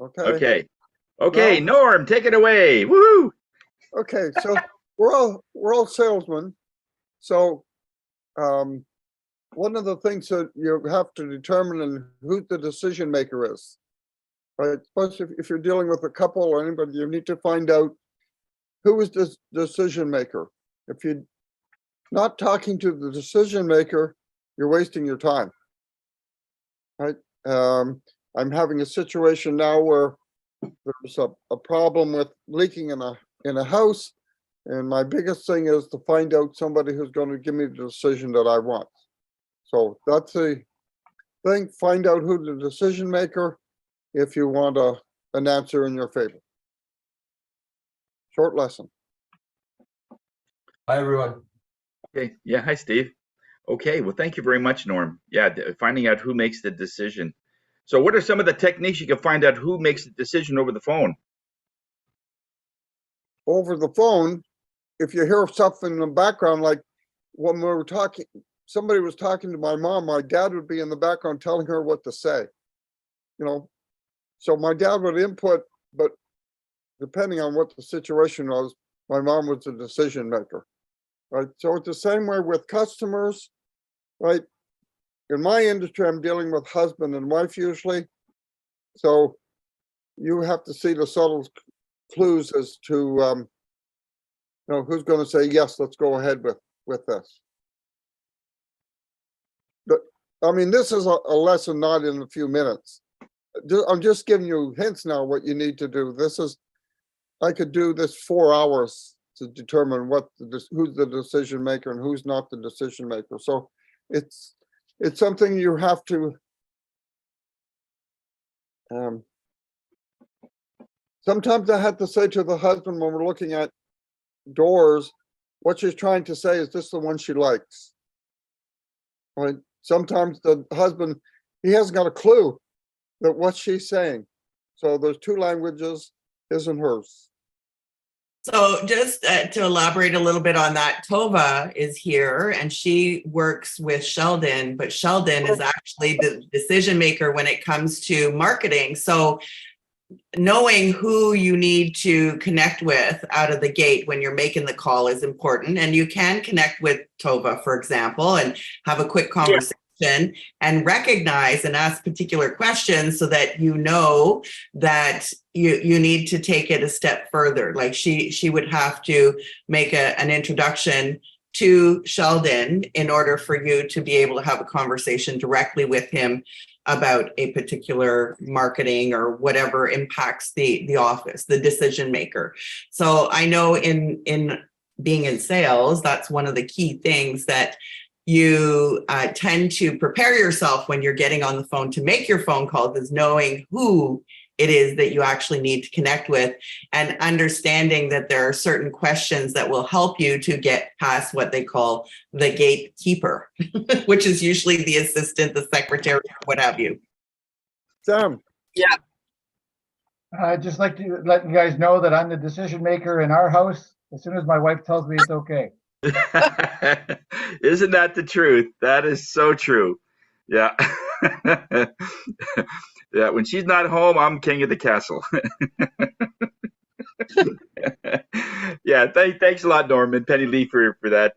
Okay. Okay. Okay, Now, Norm, take it away. Woohoo! okay. So we're all salesmen. So um, one of the things that you have to determine and who the decision maker is, right? Especially if you're dealing with a couple or anybody, you need to find out who is the decision maker. If you're not talking to the decision maker, you're wasting your time, right? I'm having a situation now where there's a problem with leaking in a house, and my biggest thing is to find out somebody who's going to give me the decision that I want. So that's the thing. Find out who the decision maker if you want an answer in your favor. Short lesson. Hi, everyone. Okay. Yeah. Hi, Steve. Okay. Well, thank you very much, Norm. Yeah. Finding out who makes the decision. So, what are some of the techniques you can find out who makes the decision over the phone? Over the phone, if you hear something in the background, like when we were talking, somebody was talking to my mom, my dad would be in the background telling her what to say, you know. So my dad would input, but depending on what the situation was, my mom was the decision maker, right? So it's the same way with customers, right? In my industry, I'm dealing with husband and wife usually. So you have to see the subtle clues as to, who's going to say, yes, let's go ahead with this. But I mean, this is a lesson not in a few minutes. I'm just giving you hints now what you need to do. I could do this 4 hours to determine who's the decision maker and who's not the decision maker. So it's something you have to sometimes I have to say to the husband when we're looking at doors, what she's trying to say, is this the one she likes? Right? Sometimes the husband, he hasn't got a clue that what she's saying. So there's two languages, his and hers. So just to elaborate a little bit on that, Tova is here and she works with Sheldon, but Sheldon is actually the decision maker when it comes to marketing. So knowing who you need to connect with out of the gate when you're making the call is important. And you can connect with Tova, for example, and have a quick conversation. And recognize and ask particular questions so that you know that you need to take it a step further. Like she would have to make an introduction to Sheldon in order for you to be able to have a conversation directly with him about a particular marketing or whatever impacts the office, the decision maker. So I know in being in sales, that's one of the key things that you tend to prepare yourself when you're getting on the phone to make your phone calls, is knowing who it is that you actually need to connect with and understanding that there are certain questions that will help you to get past what they call the gatekeeper, which is usually the assistant, the secretary, what have you. Sam. Yeah. I'd just like to let you guys know that I'm the decision maker in our house as soon as my wife tells me it's okay. Isn't that the truth? That is so true. Yeah. Yeah. When she's not home, I'm king of the castle. Yeah. Thanks a lot, Norman, Penny Lee, for that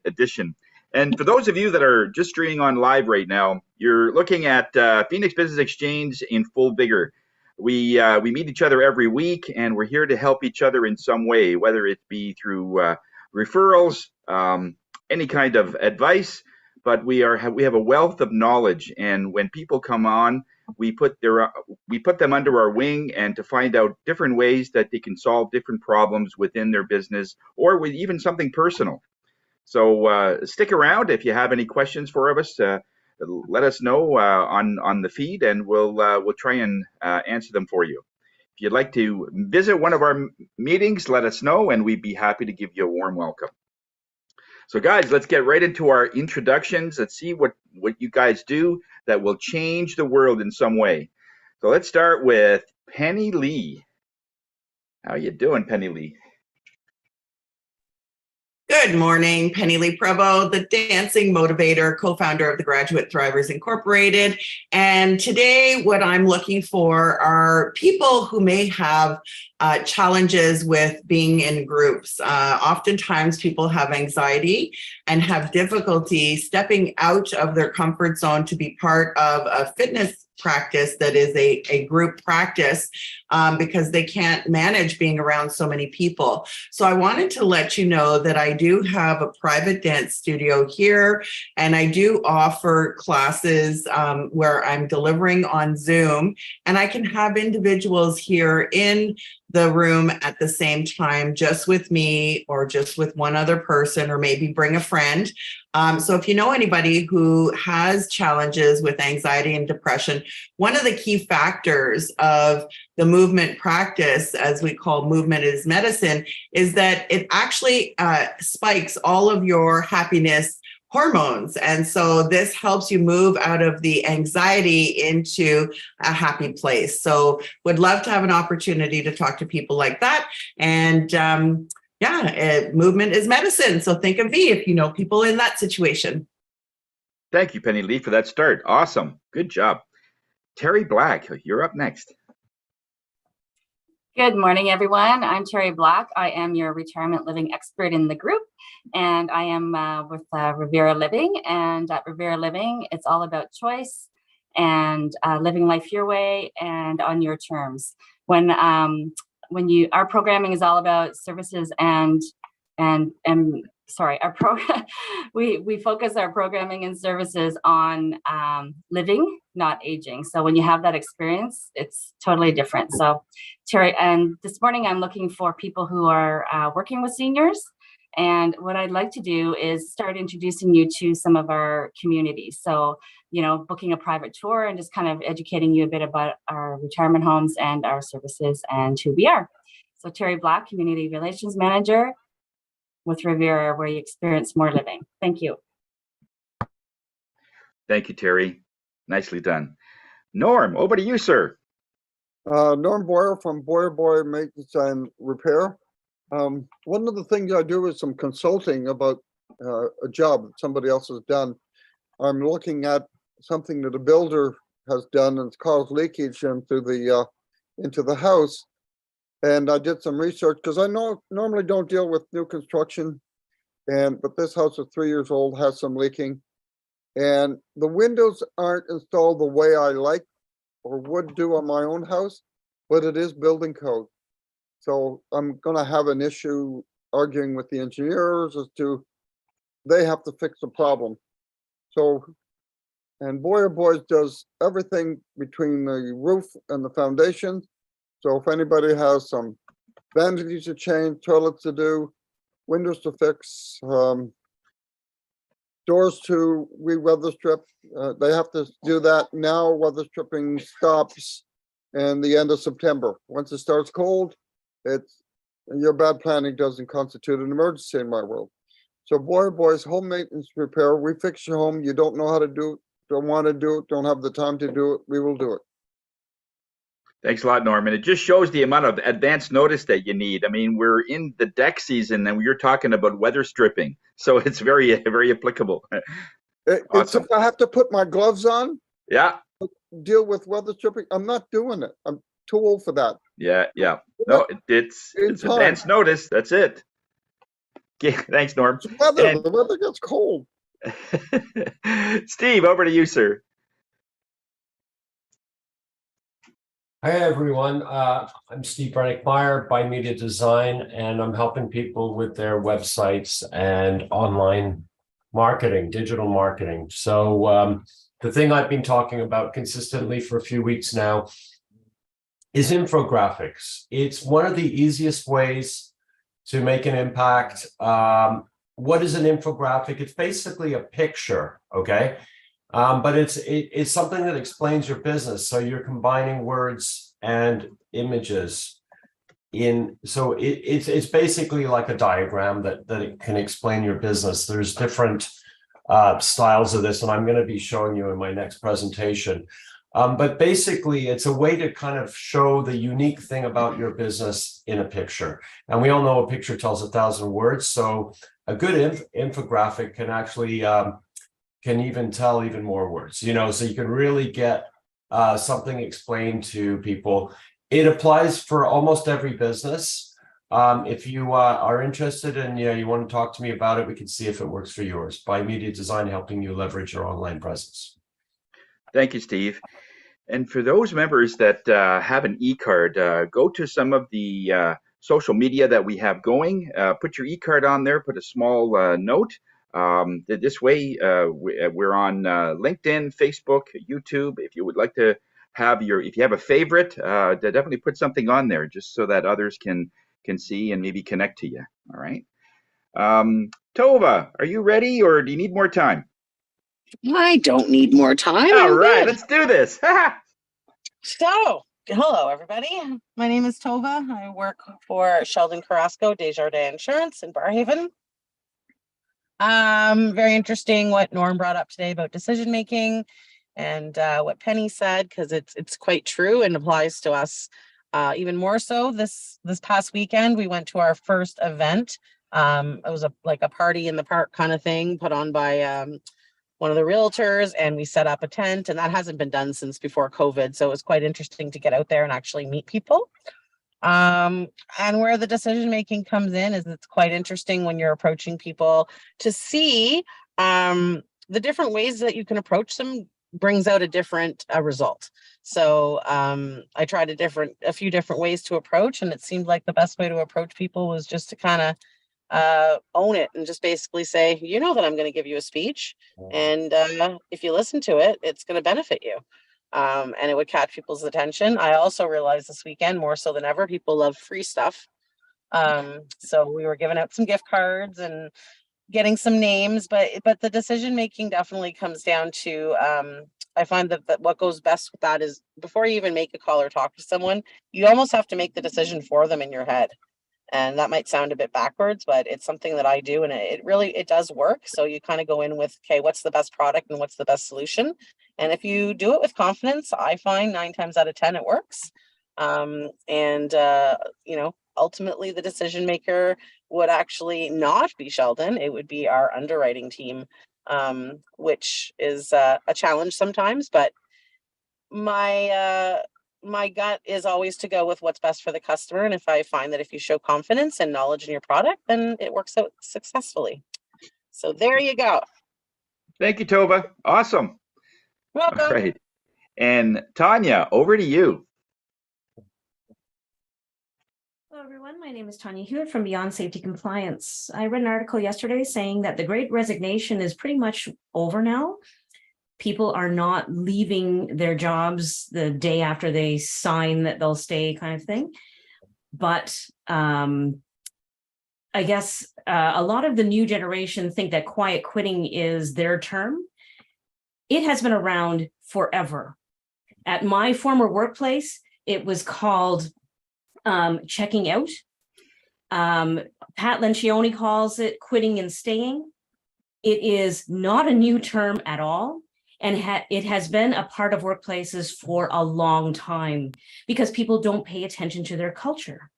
addition. And for those of you that are just streaming on live right now, you're looking at Phoenix Business Exchange in full vigor. We meet each other every week, and we're here to help each other in some way, whether it be through referrals, any kind of advice, but we have a wealth of knowledge. And when people come on, we put them under our wing and to find out different ways that they can solve different problems within their business or with even something personal. So stick around. If you have any questions for us, let us know on the feed, and we'll try and answer them for you. If you'd like to visit one of our meetings, let us know, and we'd be happy to give you a warm welcome. So guys, let's get right into our introductions. Let's see what you guys do that will change the world in some way. So let's start with Penny Lee. How you doing, Penny Lee? Good morning, Penny Lee Prevost, the dancing motivator, co-founder of the Graduate Thrivers Incorporated. And today what I'm looking for are people who may have challenges with being in groups. Oftentimes people have anxiety and have difficulty stepping out of their comfort zone to be part of a fitness practice that is a group practice because they can't manage being around so many people. So I wanted to let you know that I do have a private dance studio here, and I do offer classes where I'm delivering on Zoom, and I can have individuals here in the room at the same time, just with me or just with one other person, or maybe bring a friend. So if you know anybody who has challenges with anxiety and depression, one of the key factors of the movement practice, as we call movement is medicine, is that it actually spikes all of your happiness hormones. And so this helps you move out of the anxiety into a happy place. So would love to have an opportunity to talk to people like that. And movement is medicine. So think of me if you know people in that situation. Thank you, Penny Lee, for that start. Awesome. Good job. Terry Black, you're up next. Good morning, everyone. I'm Terry Black. I am your retirement living expert in the group, and I am with Revera Living. And at Revera Living, it's all about choice and living life your way and on your terms. Our programming is all about services we focus our programming and services on living, not aging. So when you have that experience, it's totally different. So Terry, and this morning I'm looking for people who are working with seniors. And what I'd like to do is start introducing you to some of our communities. So, booking a private tour and just kind of educating you a bit about our retirement homes and our services and who we are. So Terry Black, Community Relations Manager with Revera, where you experience more living. Thank you. Thank you, Terry. Nicely done. Norm, over to you, sir. Norm Boyer from Boyer Maintenance and Repair. One of the things I do is some consulting about a job that somebody else has done. I'm looking at something that a builder has done and it's caused leakage into the house. And I did some research because I normally don't deal with new construction, but this house is 3 years old, has some leaking, and the windows aren't installed the way I like or would do on my own house, but it is building code. So I'm going to have an issue arguing with the engineers as to they have to fix the problem. So, and Boyer Boys does everything between the roof and the foundation. So if anybody has some vanities to change, toilets to do, windows to fix, doors to re-weather strip, they have to do that now. Weather stripping stops in the end of September. Once it starts cold, your bad planning doesn't constitute an emergency in my world. So Boyer Boys home maintenance repair, we fix your home. You don't know how to do it, don't want to do it, don't have the time to do it, we will do it. Thanks a lot, Norman. It just shows the amount of advance notice that you need. I mean, we're in the deck season and we're talking about weather stripping. So it's very, very applicable. Awesome. If I have to put my gloves on, deal with weather stripping, I'm not doing it. I'm too old for that. Yeah. No, it's advance notice. That's it. Okay, thanks, Norm. The weather gets cold. Steve, over to you, sir. Hi, everyone. I'm Steve Brennick-Meyer, by Media Design, and I'm helping people with their websites and online marketing, digital marketing. So the thing I've been talking about consistently for a few weeks now is infographics. It's one of the easiest ways to make an impact. What is an infographic? It's basically a picture, okay? But it's something that explains your business. So you're combining words and images so it's basically like a diagram that it can explain your business. There's different styles of this, and I'm going to be showing you in my next presentation. But basically, it's a way to kind of show the unique thing about your business in a picture. And we all know a picture tells 1,000 words. So a good infographic can actually can even tell even more words, you know, so you can really get something explained to people. It applies for almost every business. If you are interested and you want to talk to me about it, we can see if it works for yours. By Media Design, helping you leverage your online presence. Thank you, Steve. And for those members that have an e-card, go to some of the social media that we have going. Put your e-card on there. Put a small note. This way, we're on LinkedIn, Facebook, YouTube. If you would like to have if you have a favorite, definitely put something on there just so that others can see and maybe connect to you. All right. Tova, are you ready or do you need more time? I don't need more time. All I'm right, good. let's do this. So, hello, everybody. My name is Tova. I work for Sheldon Carrasco, Desjardins Insurance in Barhaven. Very interesting what Norm brought up today about decision making and what Penny said, because it's quite true and applies to us even more so. This past weekend, we went to our first event. It was like a party in the park kind of thing put on by one of the realtors, and we set up a tent, and that hasn't been done since before COVID. So it was quite interesting to get out there and actually meet people. And where the decision making comes in is it's quite interesting when you're approaching people to see the different ways that you can approach them brings out a different result. So I tried a few different ways to approach, and it seemed like the best way to approach people was just to kind of own it and just basically say, you know, that I'm going to give you a speech, and if you listen to it, it's going to benefit you. And it would catch people's attention. I also realized this weekend, more so than ever, people love free stuff. So we were giving out some gift cards and getting some names, but the decision making definitely comes down to I find that what goes best with that is before you even make a call or talk to someone, you almost have to make the decision for them in your head. And that might sound a bit backwards, but it's something that I do, and it does work. So you kind of go in with, okay, what's the best product and what's the best solution? And if you do it with confidence, I find 9 times out of 10 it works. You know, ultimately the decision maker would actually not be Sheldon. It would be our underwriting team, which is a challenge sometimes, but my gut is always to go with what's best for the customer. And if I find that if you show confidence and knowledge in your product, then it works out successfully. So there you go. Thank you, Tova. Awesome. Welcome. All right. And Tanya, over to you. Hello, everyone. My name is Tanya Hewitt from Beyond Safety Compliance. I read an article yesterday saying that the Great Resignation is pretty much over now. People are not leaving their jobs the day after they sign that they'll stay, kind of thing. But I guess a lot of the new generation think that quiet quitting is their term. It has been around forever. At my former workplace, it was called checking out. Pat Lencioni calls it quitting and staying. It is not a new term at all. And it has been a part of workplaces for a long time because people don't pay attention to their culture,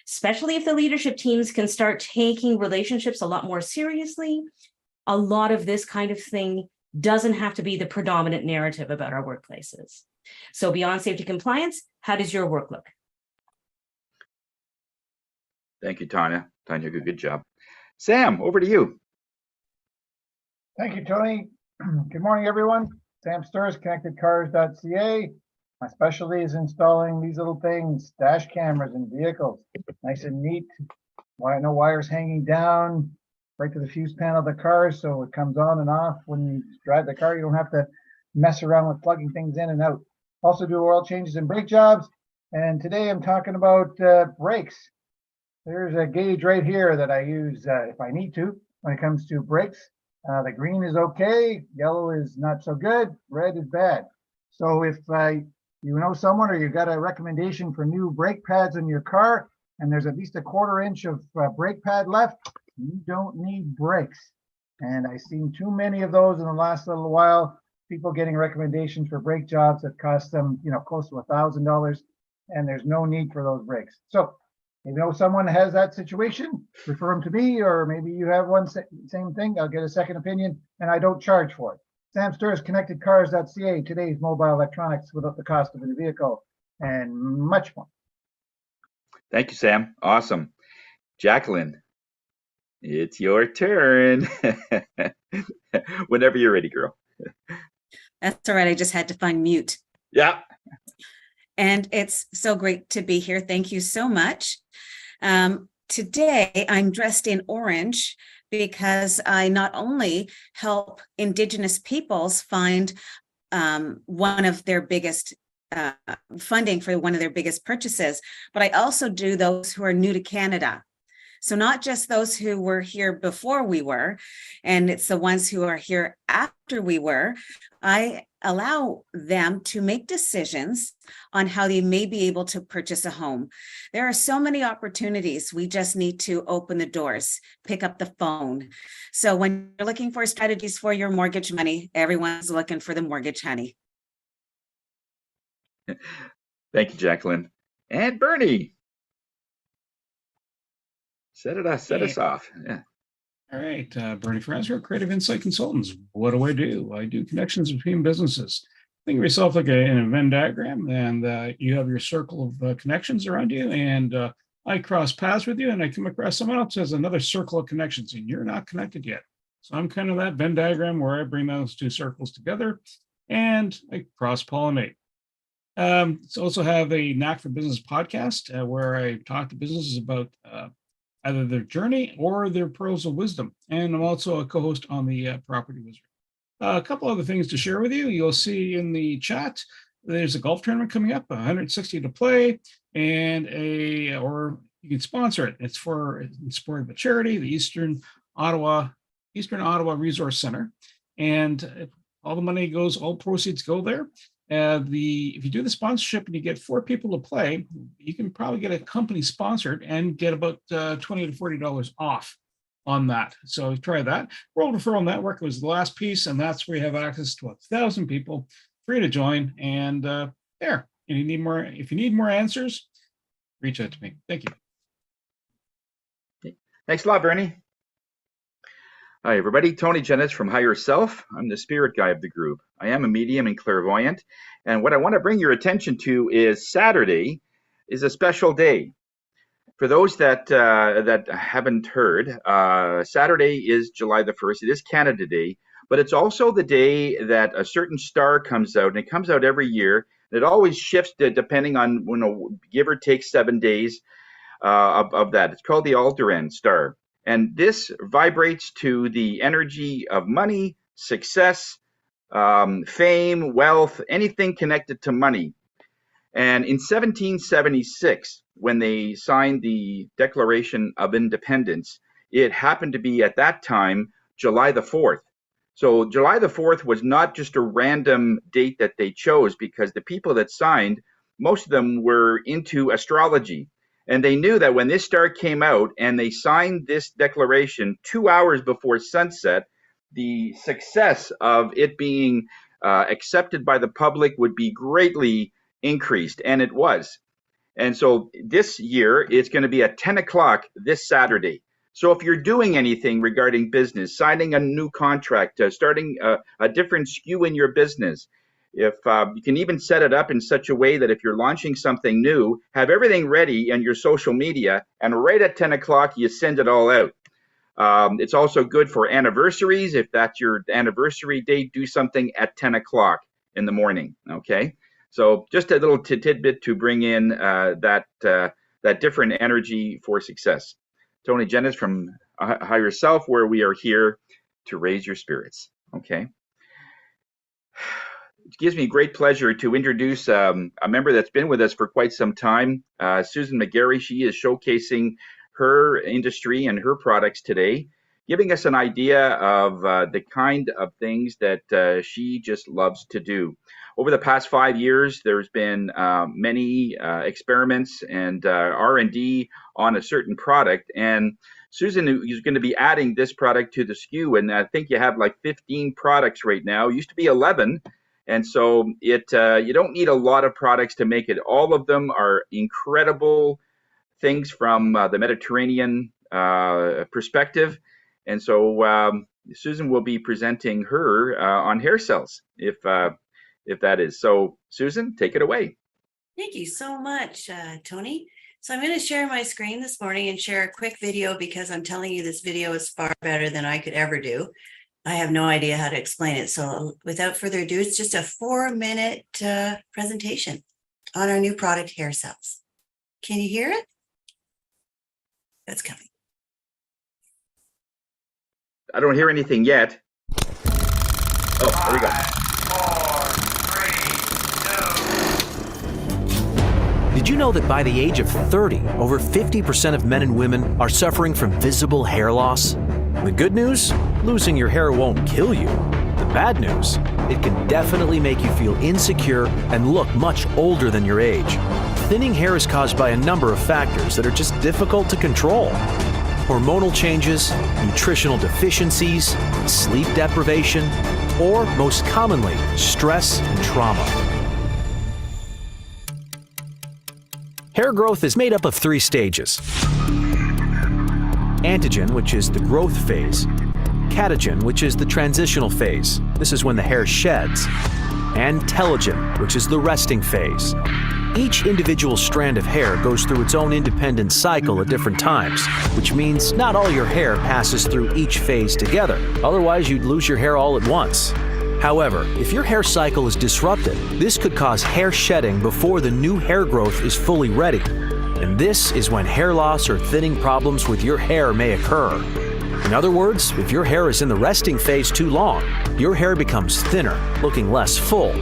especially if the leadership teams can start taking relationships a lot more seriously. A lot of this kind of thing doesn't have to be the predominant narrative about our workplaces. So Beyond Safety Compliance, how does your work look? Thank you, Tanya. Tanya, good job. Sam, over to you. Thank you, Tony. Good morning, everyone. Sam Sturz, connectedcars.ca. My specialty is installing these little things, dash cameras in vehicles. Nice and neat. No wires hanging down, right to the fuse panel of the car, so it comes on and off. When you drive the car, you don't have to mess around with plugging things in and out. Also do oil changes and brake jobs. And today I'm talking about brakes. There's a gauge right here that I use if I need to when it comes to brakes. The green is okay, yellow is not so good, red is bad. So if you know someone or you got a recommendation for new brake pads in your car and there's at least a 1/4 inch of brake pad left, you don't need brakes. And I've seen too many of those in the last little while. people getting recommendations for brake jobs that cost them, close to $1,000, and there's no need for those brakes. So if you know someone has that situation, refer them to me, or maybe you have one same thing. I'll get a second opinion, and I don't charge for it. Sam Sturz, connectedcars.ca, today's mobile electronics without the cost of a vehicle, and much more. Thank you, Sam. Awesome. Jacqueline, it's your turn. Whenever you're ready, girl. That's all right. I just had to find mute. Yeah. And it's so great to be here. Thank you so much. Today, I'm dressed in orange because I not only help Indigenous peoples find one of their biggest funding for one of their biggest purchases, but I also do those who are new to Canada. So not just those who were here before we were, and it's the ones who are here after we were. I allow them to make decisions on how they may be able to purchase a home. There are so many opportunities. We just need to open the doors, pick up the phone. So when you're looking for strategies for your mortgage money, everyone's looking for the mortgage honey. Thank you, Jacqueline. And Bernie. Set us off. Yeah. All right, Bernie Franco, Creative Insight Consultants. What do? I do connections between businesses. Think of yourself like in a Venn diagram, and you have your circle of connections around you, and I cross paths with you, and I come across someone else who has another circle of connections, and you're not connected yet. So I'm kind of that Venn diagram where I bring those two circles together, and I cross-pollinate. So also have a Knack for Business podcast where I talk to businesses about either their journey or their pearls of wisdom. And I'm also a co-host on the Property Wizard. A couple other things to share with you. You'll see in the chat, there's a golf tournament coming up, 160 to play, and or you can sponsor it. It's in support of a charity, the Eastern Ottawa Resource Center. And all the money goes, all proceeds go there. If you do the sponsorship and you get 4 people to play, you can probably get a company sponsored and get about $20 to $40 off on that. So try that. World Referral Network was the last piece, and that's where you have access to 1,000 people, free to join. And there, if you need more answers, reach out to me. Thank you. Thanks a lot, Bernie. Hi, everybody. Tony Jennings from Higher Self. I'm the spirit guy of the group. I am a medium and clairvoyant. And what I want to bring your attention to is Saturday is a special day. For those that haven't heard, Saturday is July the 1st. It is Canada Day, but it's also the day that a certain star comes out, and it comes out every year. It always shifts depending on, give or take 7 days of that. It's called the Alderan star. And this vibrates to the energy of money, success, fame, wealth, anything connected to money. And in 1776, when they signed the Declaration of Independence, it happened to be at that time, July the 4th. So July the 4th was not just a random date that they chose, because the people that signed, most of them were into astrology. And they knew that when this star came out and they signed this declaration 2 hours before sunset, the success of it being accepted by the public would be greatly increased, and it was. And so this year, it's going to be at 10 o'clock this Saturday. So if you're doing anything regarding business, signing a new contract, starting a different SKU in your business, if you can even set it up in such a way that if you're launching something new, have everything ready in your social media, and right at 10 o'clock, you send it all out. It's also good for anniversaries. If that's your anniversary date, do something at 10 o'clock in the morning, okay? So just a little tidbit to bring in that different energy for success. Tony Jennings from Higher Self, where we are here to raise your spirits, okay? It gives me great pleasure to introduce a member that's been with us for quite some time, Susan McGarry. She is showcasing her industry and her products today, giving us an idea of the kind of things that she just loves to do. Over the past 5 years, there's been many experiments and R&D on a certain product, and Susan is going to be adding this product to the SKU, and I think you have like 15 products right now. It used to be 11. And so you don't need a lot of products to make it. All of them are incredible things from the Mediterranean perspective. And so Susan will be presenting her on hair cells, if that is. So Susan, take it away. Thank you so much, Tony. So I'm going to share my screen this morning and share a quick video because I'm telling you this video is far better than I could ever do. I have no idea how to explain it. So without further ado, it's just a 4-minute presentation on our new product, hair cells. Can you hear it? That's coming. I don't hear anything yet. Oh, there we go. 5, 4, 3, 2. Did you know that by the age of 30, over 50% of men and women are suffering from visible hair loss? The good news? Losing your hair won't kill you. The bad news? It can definitely make you feel insecure and look much older than your age. Thinning hair is caused by a number of factors that are just difficult to control. Hormonal changes, nutritional deficiencies, sleep deprivation, or most commonly, stress and trauma. Hair growth is made up of 3 stages. Antigen, which is the growth phase. Catagen, which is the transitional phase. This is when the hair sheds. And telogen, which is the resting phase. Each individual strand of hair goes through its own independent cycle at different times, which means not all your hair passes through each phase together. Otherwise, you'd lose your hair all at once. However, if your hair cycle is disrupted, this could cause hair shedding before the new hair growth is fully ready. And this is when hair loss or thinning problems with your hair may occur. In other words, if your hair is in the resting phase too long, your hair becomes thinner, looking less full.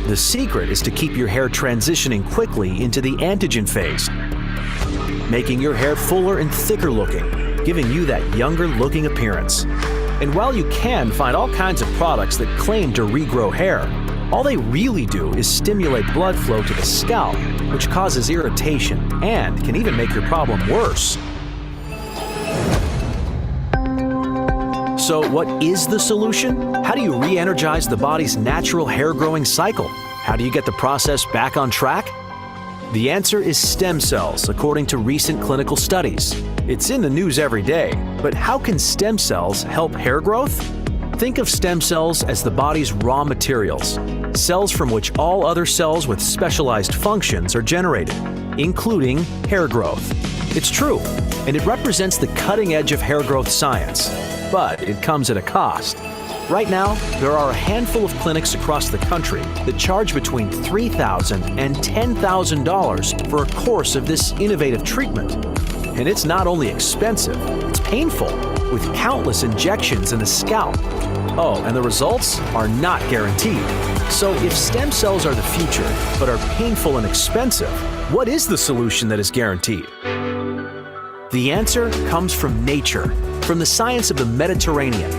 The secret is to keep your hair transitioning quickly into the antigen phase, making your hair fuller and thicker looking, giving you that younger looking appearance. And while you can find all kinds of products that claim to regrow hair, all they really do is stimulate blood flow to the scalp, which causes irritation and can even make your problem worse. So what is the solution? How do you re-energize the body's natural hair growing cycle? How do you get the process back on track? The answer is stem cells, according to recent clinical studies. It's in the news every day, but how can stem cells help hair growth? Think of stem cells as the body's raw materials, cells from which all other cells with specialized functions are generated, including hair growth. It's true, and it represents the cutting edge of hair growth science, but it comes at a cost. Right now, there are a handful of clinics across the country that charge between $3,000 and $10,000 for a course of this innovative treatment. And it's not only expensive, it's painful, with countless injections in the scalp. Oh, and the results are not guaranteed. So if stem cells are the future, but are painful and expensive, what is the solution that is guaranteed? The answer comes from nature, from the science of the Mediterranean.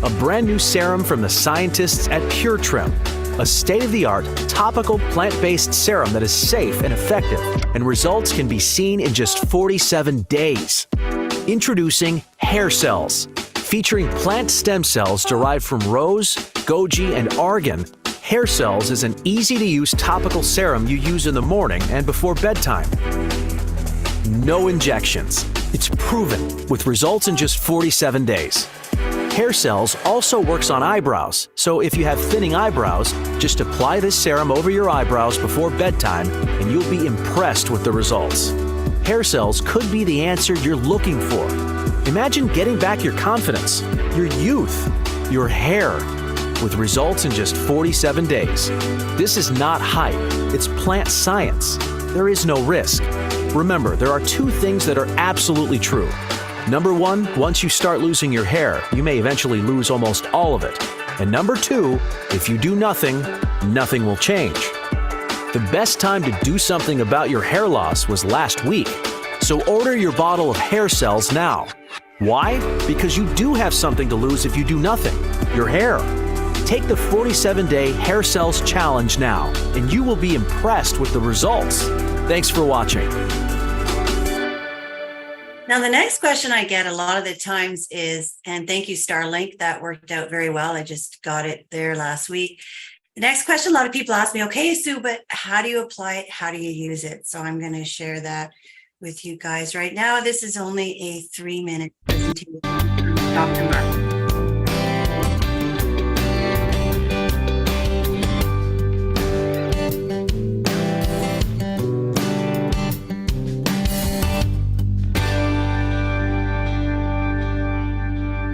A brand new serum from the scientists at PureTrim, a state-of-the-art topical plant-based serum that is safe and effective, and results can be seen in just 47 days. Introducing Hair Cells. Featuring plant stem cells derived from rose, goji, and argan, Hair Cells is an easy-to-use topical serum you use in the morning and before bedtime. No injections. It's proven, with results in just 47 days. Hair Cells also works on eyebrows, so if you have thinning eyebrows, just apply this serum over your eyebrows before bedtime and you'll be impressed with the results. Hair Cells could be the answer you're looking for. Imagine getting back your confidence, your youth, your hair, with results in just 47 days. This is not hype, it's plant science. There is no risk. Remember, there are 2 things that are absolutely true. Number 1, once you start losing your hair, you may eventually lose almost all of it. And number 2, if you do nothing, nothing will change. The best time to do something about your hair loss was last week. So order your bottle of Hair Cells now. Why? Because you do have something to lose if you do nothing, your hair. Take the 47-day Hair Cells Challenge now, and you will be impressed with the results. Thanks for watching. Now, the next question I get a lot of the times is, and thank you, Starlink, that worked out very well. I just got it there last week. The next question, a lot of people ask me, okay, Sue, but how do you apply it? How do you use it? So I'm going to share that with you guys right now. This is only a 3-minute presentation from Dr. Mark.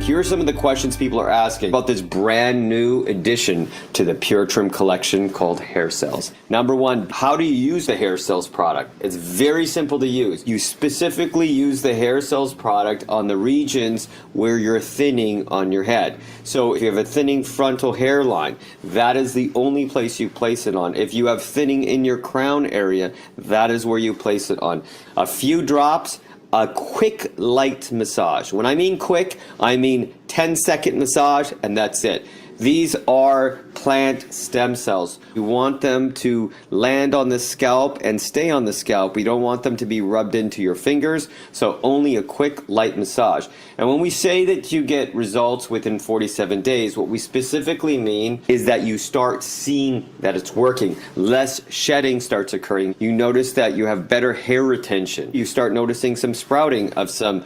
Here are some of the questions people are asking about this brand new addition to the Pure Trim collection called Hair Cells. Number one, how do you use the Hair Cells product? It's very simple to use. You specifically use the Hair Cells product on the regions where you're thinning on your head. So if you have a thinning frontal hairline, that is the only place you place it on. If you have thinning in your crown area, that is where you place it on. A few drops, a quick light massage. When I mean quick, I mean 10-second massage, and that's it. These are plant stem cells. We want them to land on the scalp and stay on the scalp. We don't want them to be rubbed into your fingers, so only a quick light massage. And when we say that you get results within 47 days, what we specifically mean is that you start seeing that it's working. Less shedding starts occurring. You notice that you have better hair retention. You start noticing some sprouting of some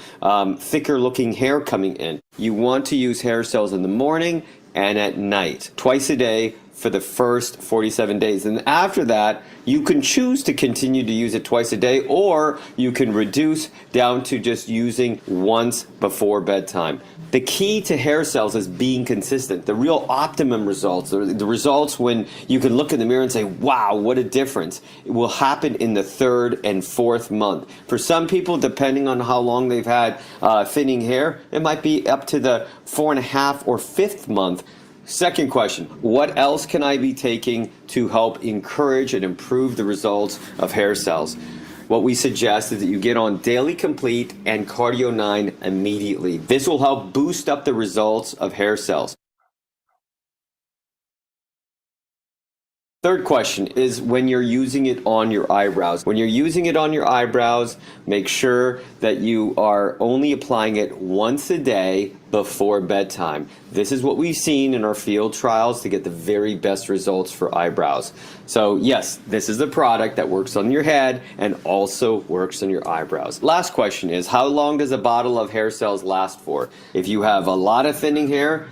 thicker looking hair coming in. You want to use Hair Cells in the morning and at night, twice a day for the first 47 days. And after that, you can choose to continue to use it twice a day, or you can reduce down to just using once before bedtime. The key to Hair Cells is being consistent. The real optimum results, the results when you can look in the mirror and say, wow, what a difference, it will happen in the 3rd and 4th month. For some people, depending on how long they've had thinning hair, it might be up to the 4.5 or 5th month. Second question, what else can I be taking to help encourage and improve the results of Hair Cells? What we suggest is that you get on Daily Complete and Cardio 9 immediately. This will help boost up the results of Hair Cells. Third question is when you're using it on your eyebrows. When you're using it on your eyebrows, make sure that you are only applying it once a day before bedtime. This is what we've seen in our field trials to get the very best results for eyebrows. So yes, this is a product that works on your head and also works on your eyebrows. Last question is, how long does a bottle of Hair Cells last for? If you have a lot of thinning hair,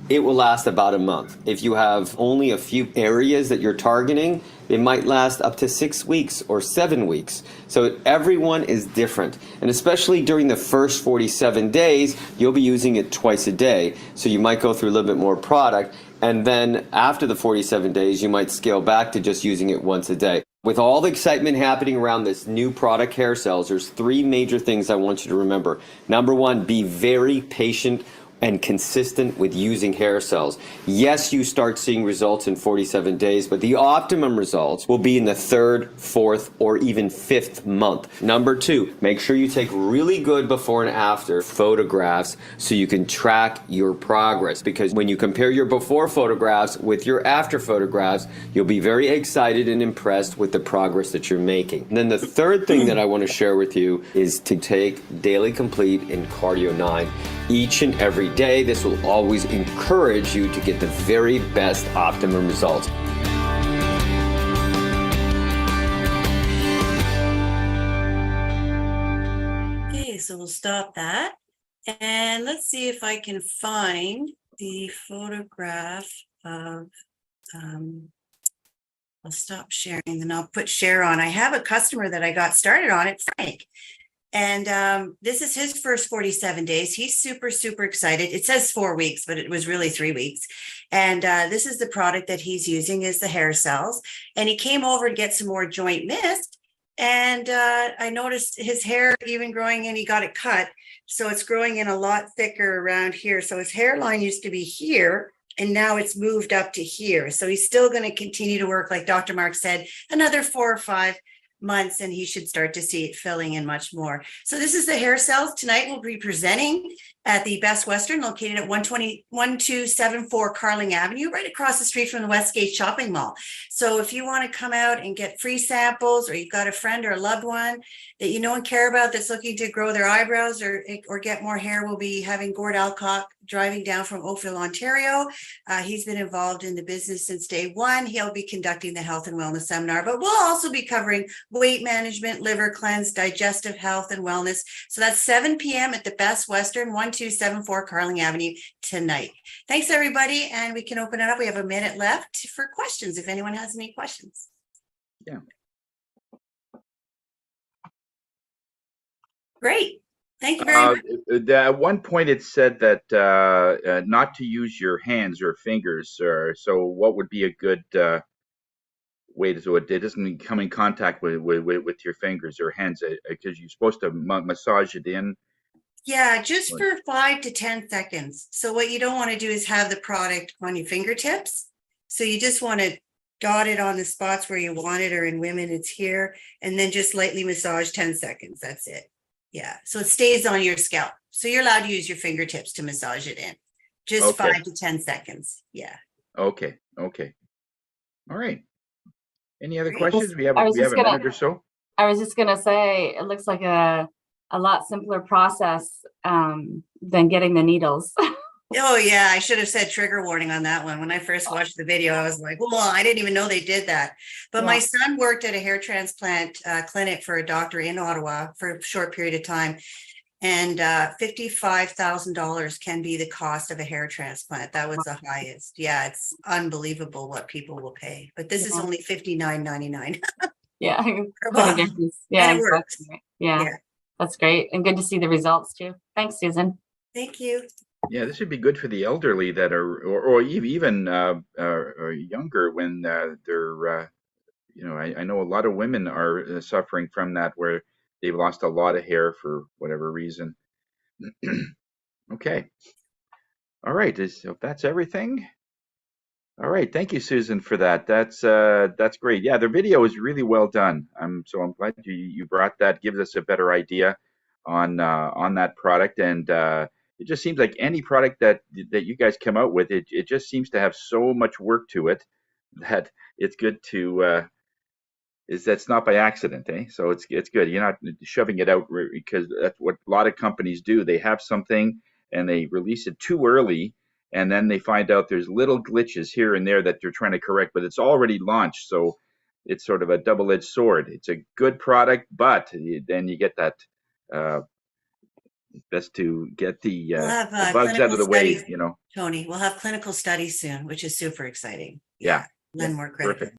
it will last about a month. If you have only a few areas that you're targeting, it might last up to 6 weeks or 7 weeks. So everyone is different. And especially during the first 47 days, you'll be using it twice a day. So you might go through a little bit more product. And then after the 47 days, you might scale back to just using it once a day. With all the excitement happening around this new product, Hair Cells, there's 3 major things I want you to remember. Number 1, be very patient and consistent with using Hair Cells. Yes, you start seeing results in 47 days, but the optimum results will be in the 3rd, 4th, or even 5th month. Number 2, make sure you take really good before and after photographs so you can track your progress, because when you compare your before photographs with your after photographs, you'll be very excited and impressed with the progress that you're making. And then the third thing that I want to share with you is to take Daily Complete and Cardio 9 each and every day. This will always encourage you to get the very best optimum results. Okay, so we'll stop that. And let's see if I can find the photograph of, I'll stop sharing, then I'll put share on. I have a customer that I got started on it, Frank. And this is his first 47 days. He's super, super excited. It says 4 weeks, but it was really 3 weeks. And this is the product that he's using, is the Hair Cells. And he came over to get some more joint mist. And I noticed his hair even growing, and he got it cut. So it's growing in a lot thicker around here. So his hairline used to be here, and now it's moved up to here. So he's still going to continue to work, like Dr. Mark said, another 4 or 5 months, and he should start to see it filling in much more. So this is the Hair Cells. Tonight we'll be presenting at the Best Western, located at 1274 Carling Avenue, right across the street from the Westgate Shopping Mall. So if you want to come out and get free samples, or you've got a friend or a loved one that you know and care about that's looking to grow their eyebrows or get more hair, we'll be having Gord Alcock driving down from Oakville, Ontario. He's been involved in the business since day one. He'll be conducting the health and wellness seminar, but we'll also be covering weight management, liver cleanse, digestive health and wellness. So that's 7 p.m. at the Best Western, 1274 Carling Avenue tonight. Thanks, everybody. And we can open it up. We have a minute left for questions if anyone has any questions. Yeah. Great. Thank you very much. At one point, it said that not to use your hands or fingers. So, what would be a good way to do it? It doesn't come in contact with your fingers or hands because you're supposed to massage it in. Yeah, just for 5 to 10 seconds. So what you don't want to do is have the product on your fingertips. So you just want to dot it on the spots where you want it, or in women, it's here, and then just lightly massage 10 seconds. That's it. Yeah. So it stays on your scalp. So you're allowed to use your fingertips to massage it in. Just 5 to 10 seconds. Yeah. Okay. Okay. All right. Any other questions? We have a minute or so. I was just gonna say, it looks like a lot simpler process than getting the needles. Oh yeah, I should have said trigger warning on that one. When I first watched the video, I was like, well, I didn't even know they did that. But my son worked at a hair transplant clinic for a doctor in Ottawa for a short period of time. And $55,000 can be the cost of a hair transplant. That was the highest. Yeah, it's unbelievable what people will pay. But this is only $59.99. Yeah. Well, yeah, and it works. Yeah. That's great. And good to see the results too. Thanks, Susan. Thank you. Yeah, this would be good for the elderly that are, or even younger when they're, I know a lot of women are suffering from that, where they've lost a lot of hair for whatever reason. Okay. All right. So that's everything. All right. Thank you, Susan, for that. That's great. Yeah, the video is really well done. I'm glad you brought that. Gives us a better idea on that product, and it just seems like any product that you guys come out with, it just seems to have so much work to it that it's good to that's not by accident, eh? So it's good. You're not shoving it out because that's what a lot of companies do. They have something and they release it too early, and then they find out there's little glitches here and there that they're trying to correct, but it's already launched. So it's sort of a double-edged sword. It's a good product, but then you get that best to get the bugs out of the way, Tony, we'll have clinical studies soon, which is super exciting. Yeah. Learn more critical. Perfect.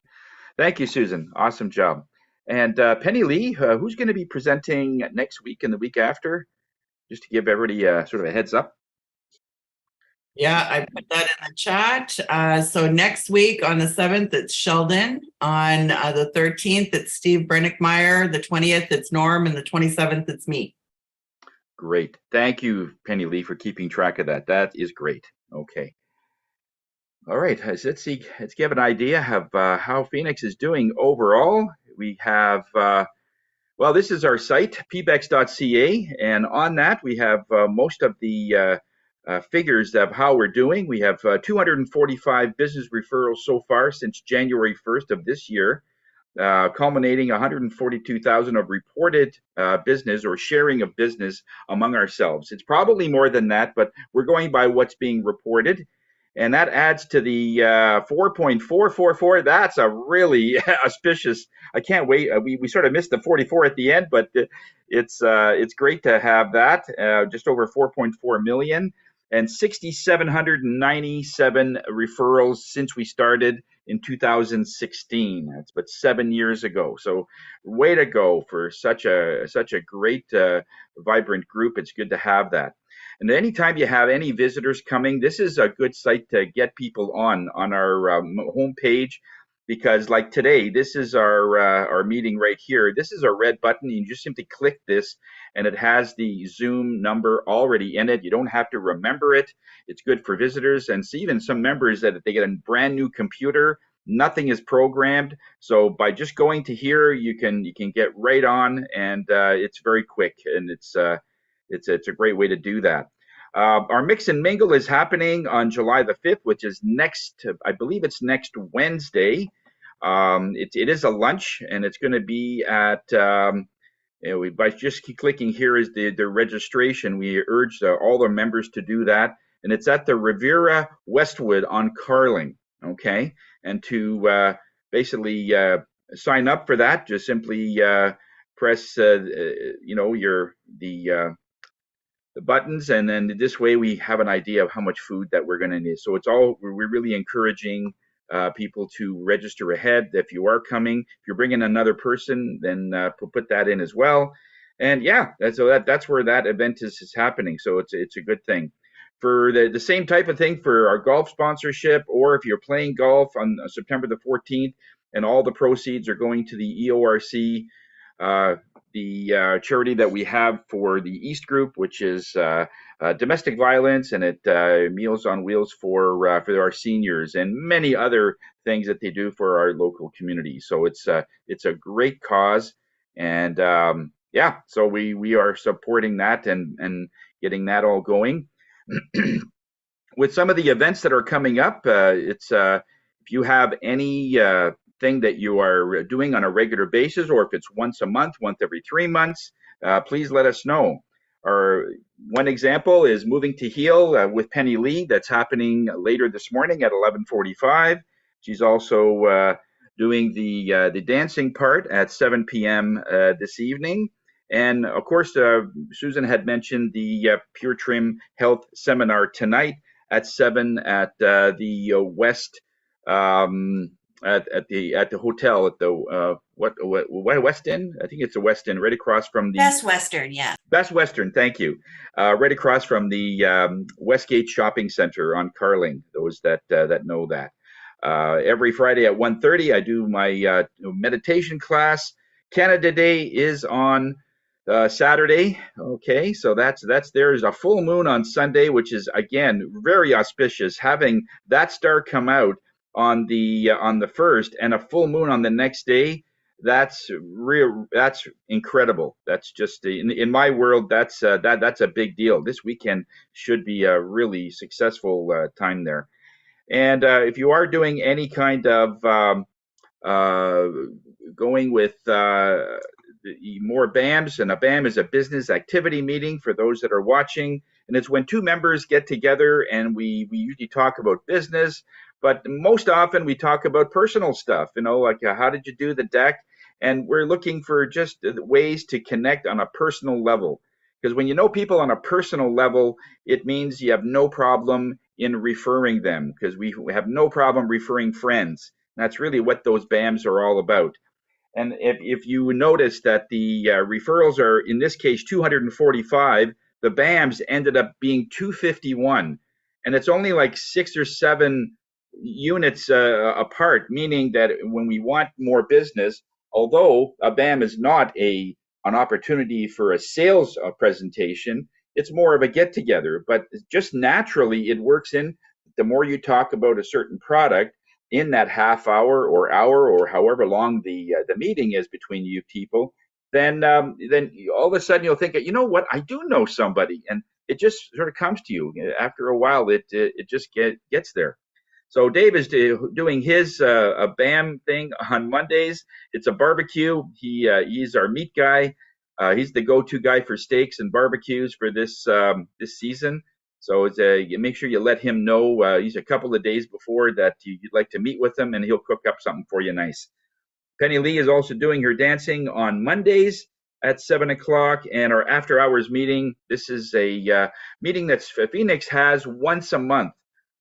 Thank you, Susan. Awesome job. And Penny Lee, who's going to be presenting next week and the week after, just to give everybody sort of a heads up? Yeah, I put that in the chat. So next week on the 7th, it's Sheldon. On the 13th, it's Steve Brennickmeyer. The 20th, it's Norm. And the 27th, it's me. Great. Thank you, Penny Lee, for keeping track of that. That is great. Okay. All right. Let's see. Let's give an idea of how Phoenix is doing overall. We have, this is our site, pbex.ca. And on that, we have most of the figures of how we're doing. We have 245 business referrals so far since January 1st of this year. Culminating 142,000 of reported business or sharing of business among ourselves. It's probably more than that, but we're going by what's being reported. And that adds to the 4.444. That's a really auspicious. I can't wait. We sort of missed the 44 at the end, but it's great to have that. Just over 4.4 million and 6,797 referrals since we started in 2016. That's but 7 years ago. So way to go for such a great, vibrant group. It's good to have that. And anytime you have any visitors coming, this is a good site to get people on our homepage, because like today, this is our meeting right here. This is a red button. You just simply click this and it has the Zoom number already in it. You don't have to remember it. It's good for visitors and even some members that they get a brand new computer. Nothing is programmed. So by just going to here, you can get right on, and it's very quick, and it's a great way to do that. Our Mix and Mingle is happening on July the 5th, which is next, I believe it's next Wednesday. It is a lunch, and it's going to be at, by just keep clicking here is the registration. We urge all the members to do that. And it's at the Riviera Westwood on Carling, okay? And to basically sign up for that, just simply press, the buttons, and then this way we have an idea of how much food that we're going to need. So we're really encouraging people to register ahead. If you are coming, if you're bringing another person, then put that in as well. And yeah, that's where that event is happening. So it's a good thing. For the same type of thing for our golf sponsorship, or if you're playing golf on September the 14th, and all the proceeds are going to the EORC, the charity that we have for the East Group, which is domestic violence, and Meals on Wheels for our seniors, and many other things that they do for our local community. So it's a great cause, and so we are supporting that and getting that all going. With some of the events that are coming up, if you have any thing that you are doing on a regular basis, or if it's once a month, once every 3 months, please let us know. One example is Moving to Heal with Penny Lee. That's happening later this morning at 11:45. She's also doing the dancing part at 7 p.m. This evening. And of course, Susan had mentioned the Pure Trim Health Seminar tonight at 7 at the West at the hotel at the West End. I think it's the West End, right across from the Best Western. Yeah. Best Western. Thank you. Right across from the Westgate Shopping Center on Carling. Those that know that. Every Friday at 1:30, I do my meditation class. Canada Day is on Saturday. Okay, so that's there's a full moon on Sunday, which is again very auspicious. Having that star come out on the 1st and a full moon on the next day, that's incredible. That's just in my world, that's a big deal. This weekend should be a really successful time there. And if you are doing any kind of going with more BAMs, and a BAM is a business activity meeting for those that are watching, and it's when two members get together, and we usually talk about business, but most often we talk about personal stuff, like how did you do the deck, and we're looking for just ways to connect on a personal level, because when you know people on a personal level, it means you have no problem in referring them, because we have no problem referring friends. That's really what those BAMs are all about. And if you notice that the referrals are, in this case, 245, the BAMs ended up being 251. And it's only like 6 or 7 units apart, meaning that when we want more business, although a BAM is not an opportunity for a sales presentation, it's more of a get-together. But just naturally, it works in the more you talk about a certain product, in that half hour or however long the meeting is between you people, then all of a sudden you'll think, you know what, I do know somebody, and it just sort of comes to you. After a while, it just gets there. So Dave is doing his a BAM thing on Mondays. It's a barbecue. He's our meat guy. He's the go-to guy for steaks and barbecues for this season. So you make sure you let him know he's a couple of days before that you'd like to meet with him, and he'll cook up something for you nice. Penny Lee is also doing her dancing on Mondays at 7 o'clock, and our after-hours meeting. This is a meeting that Phoenix has once a month.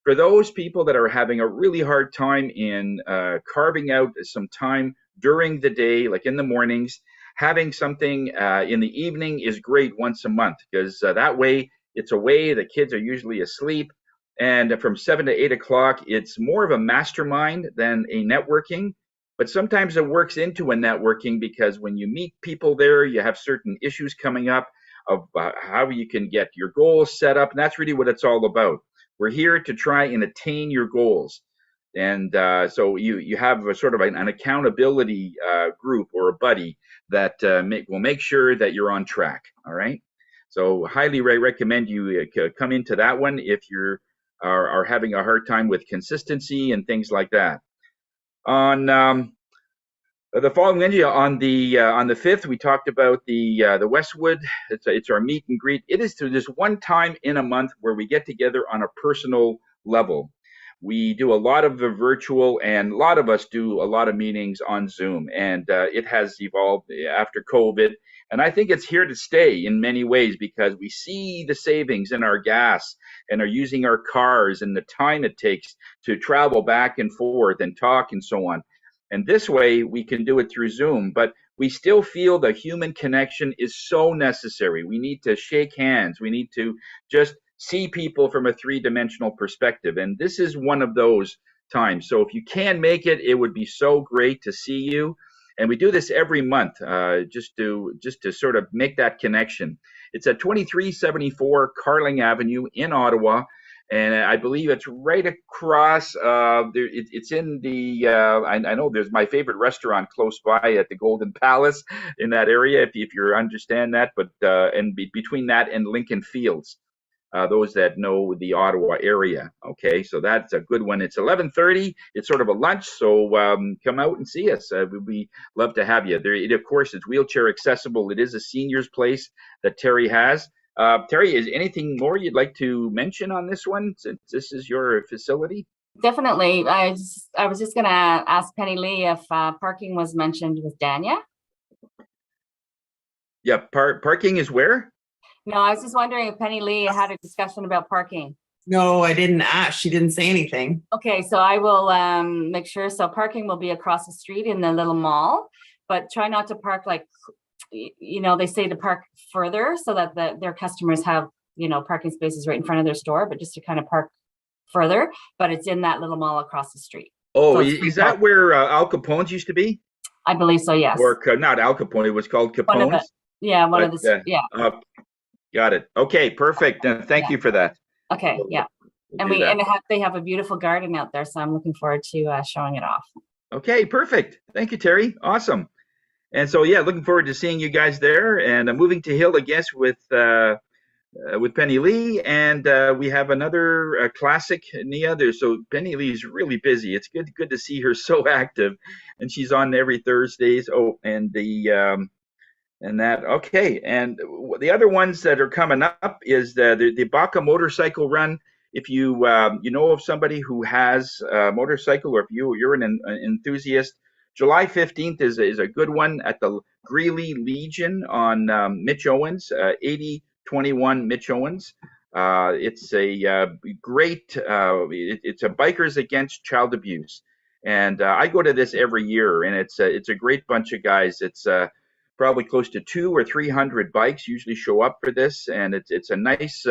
For those people that are having a really hard time in carving out some time during the day, like in the mornings, having something in the evening is great once a month, because that way, it's away, the kids are usually asleep, and from 7 to 8 o'clock, it's more of a mastermind than a networking, but sometimes it works into a networking, because when you meet people there, you have certain issues coming up of how you can get your goals set up, and that's really what it's all about. We're here to try and attain your goals, and so you have a sort of an accountability group or a buddy that will make sure that you're on track, all right? So highly recommend you come into that one if you're are having a hard time with consistency and things like that. On the following Wednesday, on the 5th, we talked about the Westwood. It's our meet and greet. It is this one time in a month where we get together on a personal level. We do a lot of the virtual, and a lot of us do a lot of meetings on Zoom, and it has evolved after COVID. And I think it's here to stay in many ways because we see the savings in our gas and are using our cars and the time it takes to travel back and forth and talk and so on. And this way we can do it through Zoom, but we still feel the human connection is so necessary. We need to shake hands. We need to just see people from a three-dimensional perspective. And this is one of those times. So if you can make it, it would be so great to see you. And we do this every month, just to sort of make that connection. It's at 2374 Carling Avenue in Ottawa, and I believe it's right across. It's in the. I know there's my favorite restaurant close by at the Golden Palace in that area. If you understand that, but and between that and Lincoln Fields. Those that know the Ottawa area. Okay, so that's a good one. It's 11:30. It's sort of a lunch, so come out and see us. We love to have you. There, of course, it's wheelchair accessible. It is a seniors place that Terry has. Terry, is anything more you'd like to mention on this one, since this is your facility? Definitely. I was just going to ask Penny Lee if parking was mentioned with Dania. Yeah, parking is where? No, I was just wondering if Penny Lee had a discussion about parking. No, I didn't ask. She didn't say anything. Okay, so I will make sure. So parking will be across the street in the little mall, but try not to park like, they say to park further so that their customers have, parking spaces right in front of their store, but just to kind of park further. But it's in that little mall across the street. Oh, So is that where Al Capone's used to be? I believe so, yes. Or not Al Capone, it was called Capone's? One of the, yeah. Got it. Okay, perfect. Thank you for that. Okay, yeah. And they have a beautiful garden out there, so I'm looking forward to showing it off. Okay, perfect. Thank you, Terry. Awesome. And so, yeah, looking forward to seeing you guys there. And moving to Hill, I guess, with Penny Lee, and we have another classic, Nia. So Penny Lee's really busy. It's good to see her so active, and she's on every Thursdays. Oh, and that. Okay, and the other ones that are coming up is the Baca motorcycle run. If you know of somebody who has a motorcycle, or if you're an enthusiast, July 15th is a good one at the Greeley Legion on Mitch Owens, 8021 Mitch Owens. It's a great. It's a Bikers Against Child Abuse, and I go to this every year, and it's a great bunch of guys. It's probably close to 200 or 300 bikes usually show up for this, and it's a nice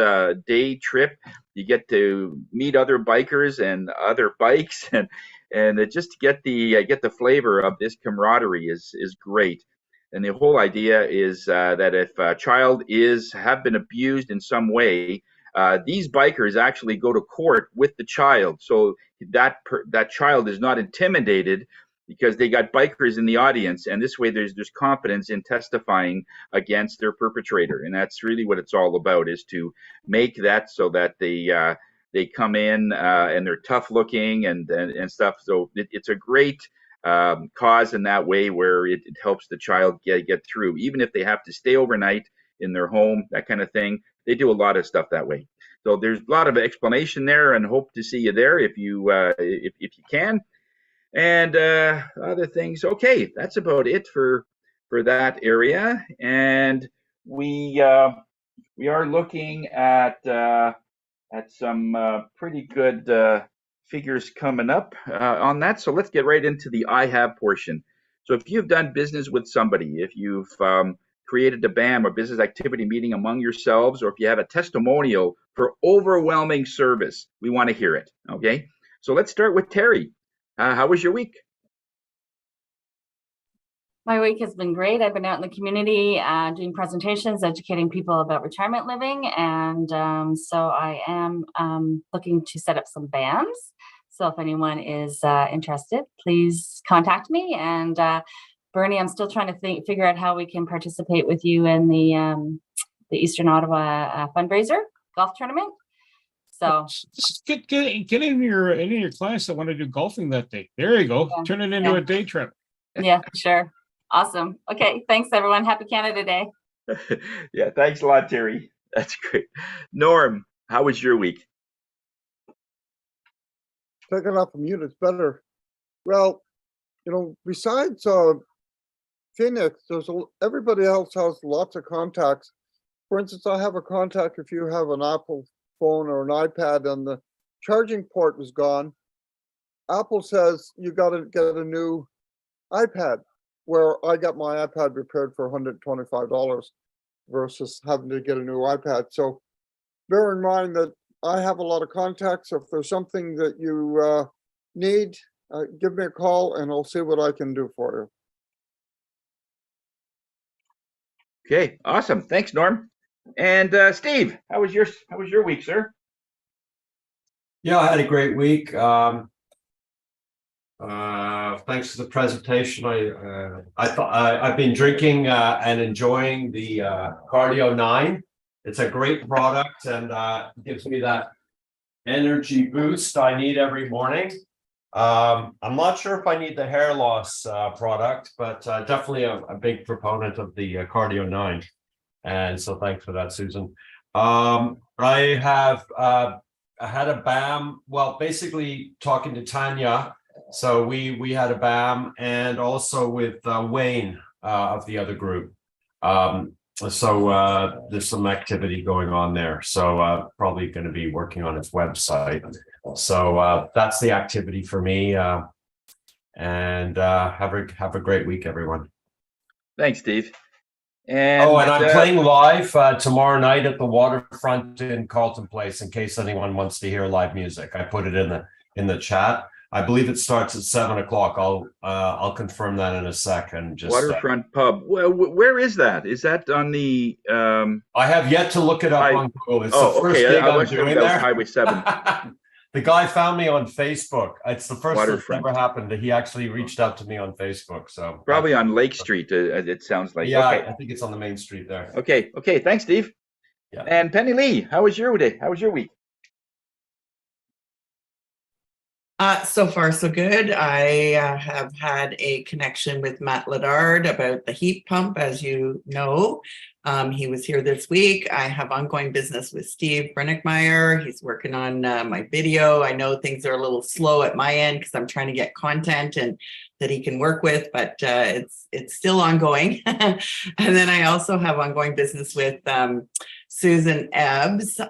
day trip. You get to meet other bikers and other bikes, and it just get the flavor of this camaraderie is great. And the whole idea is that if a child have been abused in some way, these bikers actually go to court with the child, so that child is not intimidated, because they got bikers in the audience, and this way there's confidence in testifying against their perpetrator. And that's really what it's all about, is to make that so that they come in and they're tough looking and stuff. So it's a great cause in that way, where it helps the child get through, even if they have to stay overnight in their home, that kind of thing. They do a lot of stuff that way. So there's a lot of explanation there, and hope to see you there if you can. And other things. Okay, that's about it for that area. And we are looking at some pretty good figures coming up on that. So let's get right into the I have portion. So if you've done business with somebody, if you've created a BAM or business activity meeting among yourselves, or if you have a testimonial for overwhelming service, we want to hear it. Okay, so let's start with Terry. How was your week? My week has been great. I've been out in the community doing presentations, educating people about retirement living. And so I am looking to set up some BAMs. So if anyone is interested, please contact me. And Bernie, I'm still trying to figure out how we can participate with you in the the Eastern Ottawa fundraiser golf tournament. So Just get any of your clients that want to do golfing that day. There you go. Yeah. Turn it into a day trip. yeah, sure. Awesome. Okay. Thanks everyone. Happy Canada Day. Yeah, thanks a lot, Terry. That's great. Norm, how was your week? Taking off the mute, it's better. Well, besides Phoenix, everybody else has lots of contacts. For instance, I have a contact if you have an Apple phone or an iPad and the charging port was gone. Apple says you got to get a new iPad, where I got my iPad repaired for $125 versus having to get a new iPad. So bear in mind that I have a lot of contacts. If there's something that you need, give me a call and I'll see what I can do for you. Okay, awesome. Thanks, Norm. And Steve, how was your week, sir? Yeah, I had a great week. Thanks for the presentation. I've been drinking and enjoying the Cardio 9. It's a great product and gives me that energy boost I need every morning. I'm not sure if I need the hair loss product, but definitely a big proponent of the Cardio 9. And so thanks for that, Susan. I had a BAM, well, basically talking to Tanya. So we had a BAM and also with Wayne of the other group. So there's some activity going on there. So probably going to be working on his website. So that's the activity for me. And have a great week, everyone. Thanks, Steve. And I'm playing live tomorrow night at the Waterfront in Carleton Place. In case anyone wants to hear live music, I put it in the chat. I believe it starts at 7 o'clock. I'll confirm that in a second. Just Waterfront Pub. Well, where is that? Is that on the? I have yet to look it up on Google. It's the first okay. gig I I'm wasn't sure doing if that was there. Highway 7. The guy found me on Facebook. It's the first Waterfront. that's ever happened that he actually reached out to me on Facebook. So probably on Lake Street. It sounds like. Yeah, okay. I think it's on the main street there. Okay. Thanks, Steve. Yeah. And Penny Lee, how was your day? How was your week? So far, so good. I have had a connection with Matt Ledard about the heat pump, as you know. He was here this week. I have ongoing business with Steve Brennickmeyer. He's working on my video. I know things are a little slow at my end because I'm trying to get content and that he can work with, but it's still ongoing. And then I also have ongoing business with Susan Ebbs,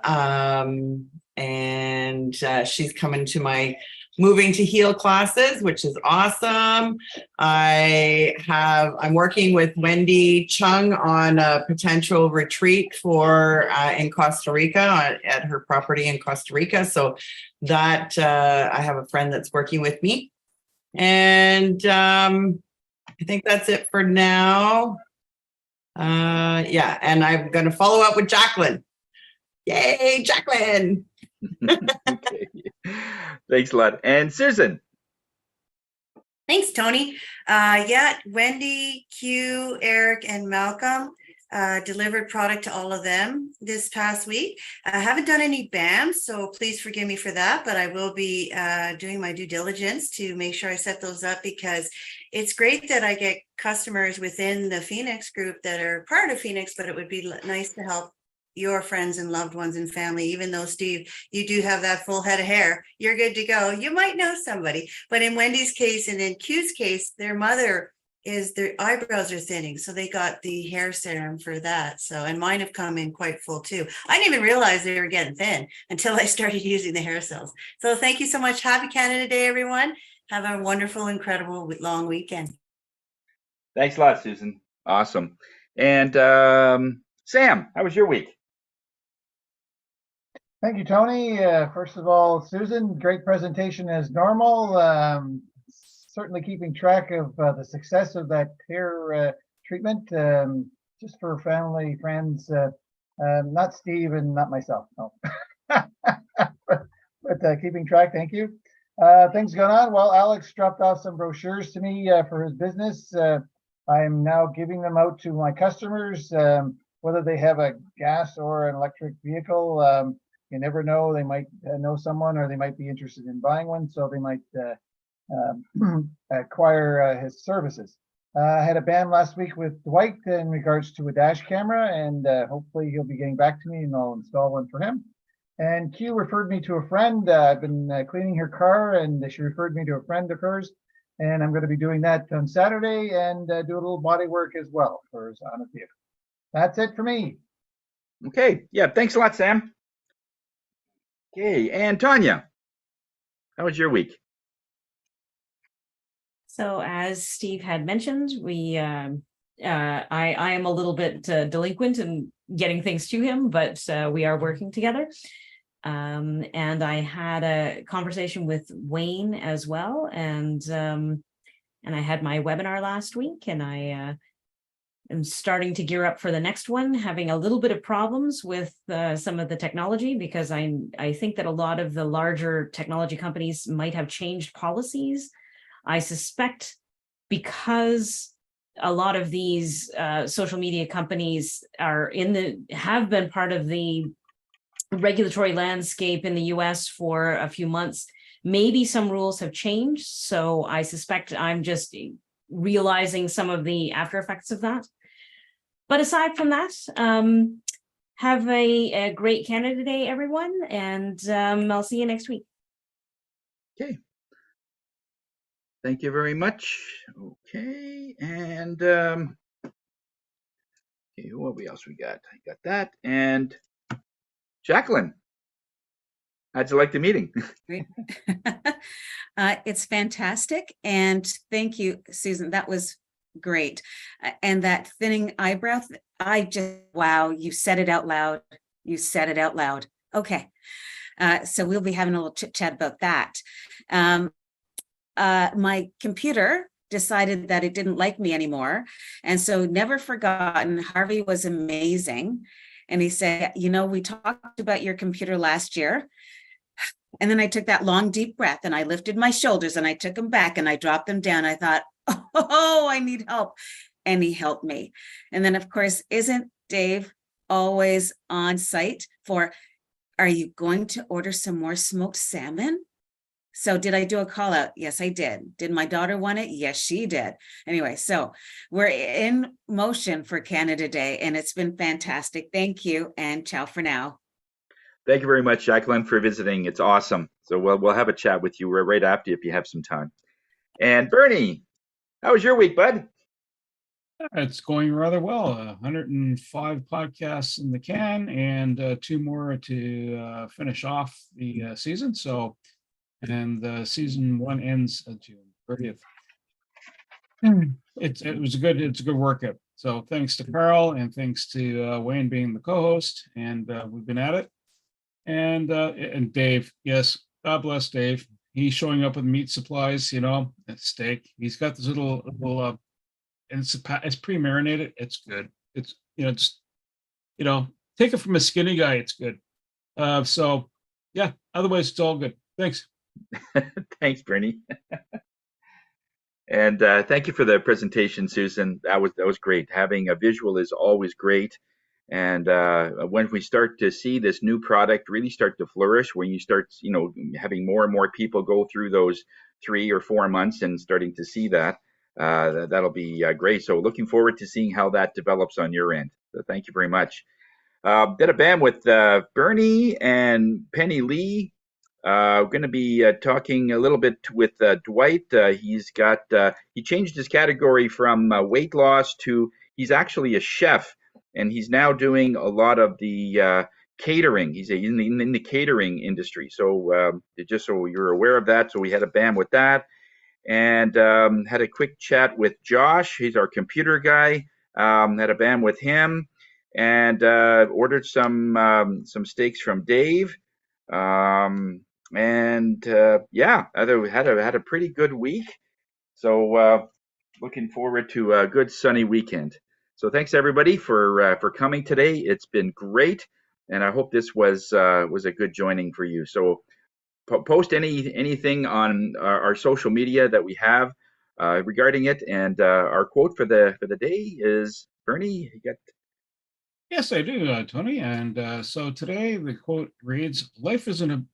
and she's coming to my Moving to Heal classes, which is awesome. I'm working with Wendy Chung on a potential retreat for in Costa Rica at her property in Costa Rica. So that I have a friend that's working with me. And I think that's it for now. Yeah, and I'm going to follow up with Jacqueline. Yay, Jacqueline. Okay. Thanks a lot. And Susan. Thanks, Tony. Yeah, Wendy, Q, Eric, and Malcolm delivered product to all of them this past week. I haven't done any BAMs, so please forgive me for that, but I will be doing my due diligence to make sure I set those up, because it's great that I get customers within the Phoenix group that are part of Phoenix, but it would be nice to help your friends and loved ones and family. Even though, Steve, you do have that full head of hair, you're good to go. You might know somebody, but in Wendy's case and in Q's case, their mother their eyebrows are thinning, so they got the hair serum for that. So, and mine have come in quite full too. I didn't even realize they were getting thin until I started using the hair cells. So thank you so much. Happy Canada Day, everyone. Have a wonderful, incredible long weekend. Thanks a lot, Susan. Awesome. And Sam, how was your week? Thank you, Tony. First of all, Susan, great presentation as normal. Certainly keeping track of the success of that hair treatment, just for family, friends, not Steve and not myself, no. but keeping track, thank you. Things going on. Well, Alex dropped off some brochures to me for his business. I am now giving them out to my customers. whether they have a gas or an electric vehicle. You never know, they might know someone, or they might be interested in buying one, so they might acquire his services. I had a ban last week with Dwight in regards to a dash camera, and hopefully he'll be getting back to me and I'll install one for him. And Q referred me to a friend. I've been cleaning her car, and she referred me to a friend of hers, and I'm going to be doing that on Saturday and do a little body work as well for hers on a vehicle. That's it for me. Okay. Yeah. Thanks a lot, Sam. Okay. And Tanya, how was your week? So as Steve had mentioned, I am a little bit delinquent in getting things to him, but we are working together. And I had a conversation with Wayne as well, and I had my webinar last week, and I am starting to gear up for the next one, having a little bit of problems with some of the technology, because I think that a lot of the larger technology companies might have changed policies. I suspect because a lot of these social media companies have been part of the regulatory landscape in the US for a few months, maybe some rules have changed. So I suspect I'm just realizing some of the after effects of that. But aside from that, have a great Canada Day, everyone, and I'll see you next week. Okay. Thank you very much. Okay. And okay, what else we got? I got that. And Jacqueline, how'd you like the meeting? Great. It's fantastic. And thank you, Susan. That was great. And that thinning eyebrow, wow, you said it out loud. You said it out loud. Okay. So we'll be having a little chit chat about that. My computer decided that it didn't like me anymore. And so never forgotten, Harvey was amazing. And he said, you know, we talked about your computer last year. And then I took that long, deep breath and I lifted my shoulders and I took them back and I dropped them down. I thought, oh, I need help. And he helped me. And then, of course, isn't Dave always on site for, are you going to order some more smoked salmon? So did I do a call out? Yes, I did. Did my daughter want it? Yes, she did. Anyway, so we're in motion for Canada Day and it's been fantastic. Thank you and ciao for now. Thank you very much, Jacqueline, for visiting. It's awesome. So we'll have a chat with you right after if you have some time. And Bernie, how was your week, bud? It's going rather well. 105 podcasts in the can, and 2 more to finish off the season. So, and season 1 ends June 30th. It's a good workout. So thanks to Carl and thanks to Wayne being the co-host, and we've been at it. And Dave, yes, God bless Dave. He's showing up with meat supplies, you know, and steak. He's got this little and it's pre-marinated. It's good. It's, you know, just, you know, take it from a skinny guy. It's good. So yeah, otherwise it's all good. Thanks. Thanks, Bernie. And thank you for the presentation, Susan. That was great. Having a visual is always great. And when we start to see this new product really start to flourish, when you start, you know, having more and more people go through those 3 or 4 months and starting to see that, that'll be great. So looking forward to seeing how that develops on your end. So thank you very much. Bit of bam with Bernie and Penny Lee. We're going to be talking a little bit with Dwight. He changed his category from weight loss to he's actually a chef, and he's now doing a lot of the catering. He's in the catering industry. So just so you're aware of that. So we had a bam with that, and had a quick chat with Josh. He's our computer guy. Had a bam with him, and ordered some steaks from Dave. Yeah, had a pretty good week. So looking forward to a good sunny weekend. So thanks everybody for coming today. It's been great, and I hope this was a good joining for you. So post anything on our social media that we have regarding it. And our quote for the day is, Bernie, you got Yes, I do, Tony. And so today the quote reads, "Life let me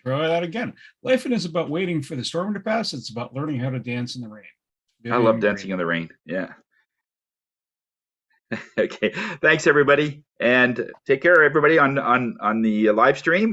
try that again. Life is about waiting for the storm to pass. It's about learning how to dance in the rain." I love dancing in the rain. Yeah. Okay. Thanks, everybody, and take care, everybody, on the live stream.